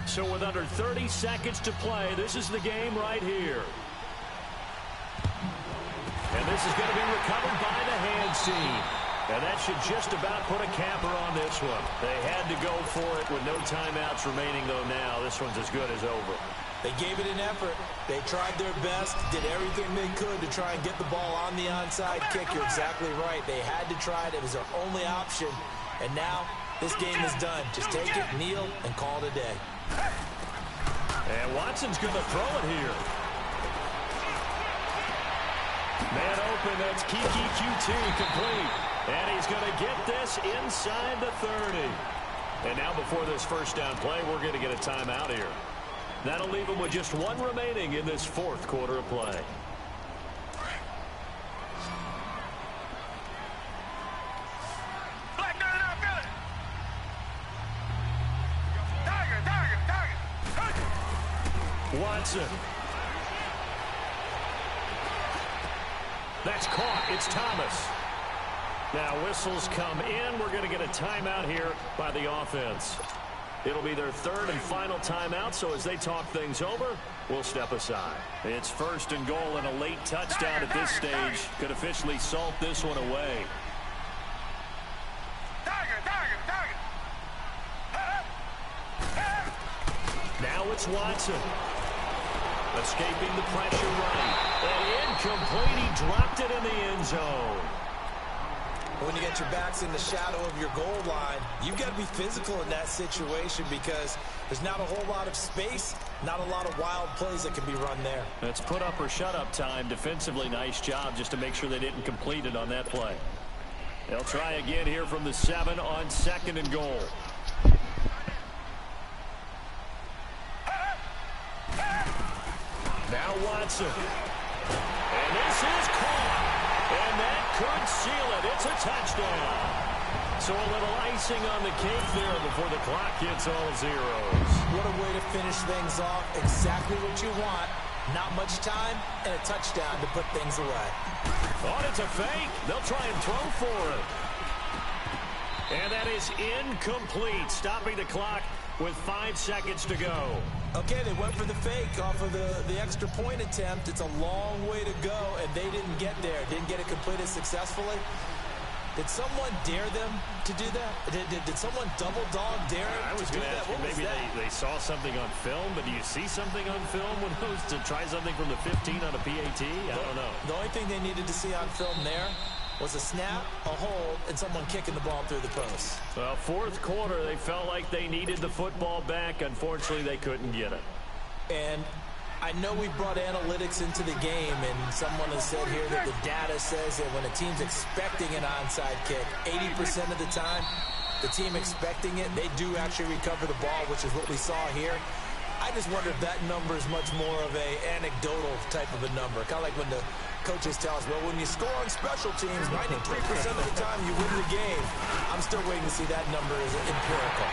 Speaker 2: So with under 30 seconds to play, this is the game right here. And this is going to be recovered by the hands team. And that should just about put a capper on this one. They had to go for it with no timeouts remaining, though now this one's as good as over.
Speaker 3: They gave it an effort. They tried their best, did everything they could to try and get the ball on the onside kick. You're exactly right. They had to try it. It was their only option. And now this game is done. Just take it, kneel, and call it a day.
Speaker 2: And Watson's going to throw it here. Man open, that's Kiki QT complete. And he's going to get this inside the 30. And now before this first down play, we're going to get a timeout here. That'll leave them with just one remaining in this fourth quarter of play.
Speaker 4: Black gun out, gun. Tiger.
Speaker 2: Watson. That's caught. It's Thomas. Now whistles come in. We're going to get a timeout here by the offense. It'll be their third and final timeout, so as they talk things over, we'll step aside. It's first and goal and a late touchdown at this stage. Could officially salt this one away.
Speaker 4: Tiger.
Speaker 2: Now it's Watson. Escaping the pressure right. And incomplete. He dropped it in the end zone.
Speaker 3: When you get your backs in the shadow of your goal line, you've got to be physical in that situation because there's not a whole lot of space, not a lot of wild plays that can be run there.
Speaker 2: That's put up or shut up time. Defensively, nice job just to make sure they didn't complete it on that play. They'll try again here from the 7 on second and goal. Now Watson. And this is caught. And that could seal it. It's a touchdown. So a little icing on the cake there before the clock hits all zeros.
Speaker 3: What a way to finish things off. Exactly what you want. Not much time and a touchdown to put things away.
Speaker 2: Oh, it's a fake. They'll try and throw for it. And that is incomplete, stopping the clock with 5 seconds to go.
Speaker 3: Okay, they went for the fake off of the extra point attempt. It's a long way to go, and they didn't get there. Didn't get it completed successfully. Did someone dare them to do that? Did someone double dog dare
Speaker 2: I was
Speaker 3: to do
Speaker 2: going to
Speaker 3: that?
Speaker 2: ask you,
Speaker 3: What was
Speaker 2: maybe
Speaker 3: that?
Speaker 2: they saw something on film, but do you see something on film when it was to try something from the 15 on a PAT? I don't know.
Speaker 3: The only thing they needed to see on film there was a snap, a hold, and someone kicking the ball through the post.
Speaker 2: Well, fourth quarter, they felt like they needed the football back. Unfortunately, they couldn't get it.
Speaker 3: And I know we brought analytics into the game, and someone has said here that the data says that when a team's expecting an onside kick, 80% of the time, the team expecting it, they do actually recover the ball, which is what we saw here. I just wonder if that number is much more of a anecdotal type of a number. Kind of like when the coaches tell us, well, when you score on special teams, 93% of the time you win the game. I'm still waiting to see that number as empirical.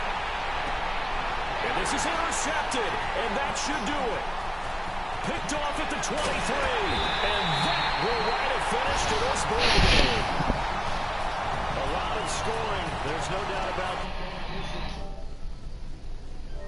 Speaker 2: And this is intercepted, and that should do it. Picked off at the 23, and that will write a finish to this ball game. A lot of scoring, there's no doubt about it.